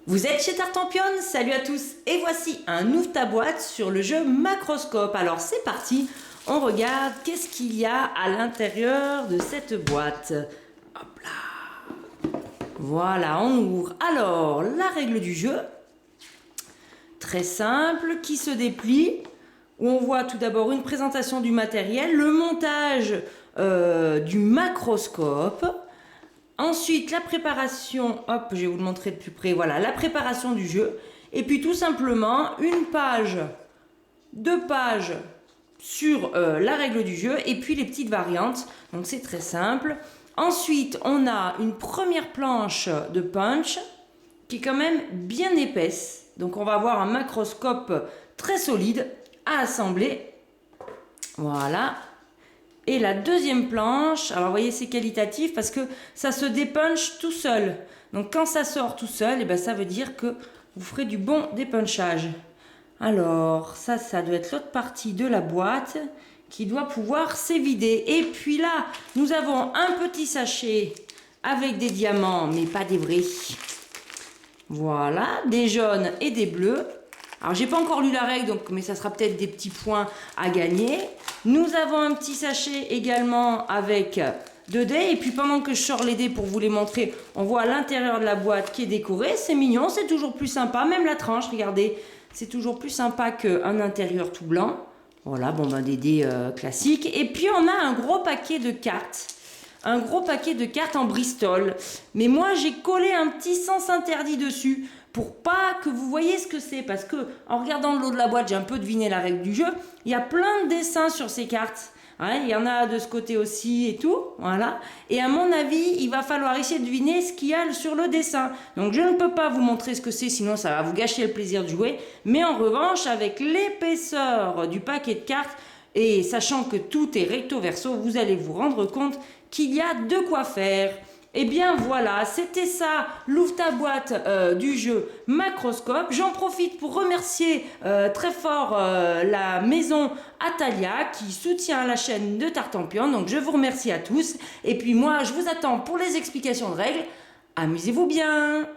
Vous êtes chez Tartampion, salut à tous, et voici un Ouvre ta boîte sur le jeu Macroscope. Alors c'est parti, on regarde qu'est-ce qu'il y a à l'intérieur de cette boîte. Hop là, voilà, on ouvre. Alors, la règle du jeu, très simple, qui se déplie, où on voit tout d'abord une présentation du matériel, le montage du macroscope. Ensuite, la préparation, hop, je vais vous le montrer de plus près, voilà, la préparation du jeu. Et puis tout simplement, une page, 2 pages sur la règle du jeu et puis les petites variantes. Donc c'est très simple. Ensuite, on a une première planche de punch qui est quand même bien épaisse. Donc on va avoir un macroscope très solide à assembler. Voilà. Et la deuxième planche, alors vous voyez c'est qualitatif parce que ça se dépunche tout seul. Donc quand ça sort tout seul, et ben ça veut dire que vous ferez du bon dépunchage. Alors ça doit être l'autre partie de la boîte qui doit pouvoir s'évider. Et puis là, nous avons un petit sachet avec des diamants, mais pas des vrais. Voilà, des jaunes et des bleus. Alors j'ai pas encore lu la règle, donc, mais ça sera peut-être des petits points à gagner. Nous avons un petit sachet également avec 2 dés. Et puis pendant que je sors les dés pour vous les montrer, on voit l'intérieur de la boîte qui est décorée. C'est mignon, c'est toujours plus sympa. Même la tranche, regardez, c'est toujours plus sympa qu'un intérieur tout blanc. Voilà, bon ben des dés classiques. Et puis on a un gros paquet de cartes. Un gros paquet de cartes en Bristol. Mais moi j'ai collé un petit sens interdit dessus pour pas que vous voyez ce que c'est, parce que en regardant le lot de la boîte, j'ai un peu deviné la règle du jeu. Il y a plein de dessins sur ces cartes. Hein, il y en a de ce côté aussi et tout, voilà. Et à mon avis, il va falloir essayer de deviner ce qu'il y a sur le dessin. Donc je ne peux pas vous montrer ce que c'est, sinon ça va vous gâcher le plaisir de jouer. Mais en revanche, avec l'épaisseur du paquet de cartes, et sachant que tout est recto verso, vous allez vous rendre compte qu'il y a de quoi faire. Et bien voilà, c'était ça, l'ouvre ta boîte du jeu Macroscope. J'en profite pour remercier très fort la maison Atalia qui soutient la chaîne de Tartampion. Donc je vous remercie à tous. Et puis moi, je vous attends pour les explications de règles. Amusez-vous bien!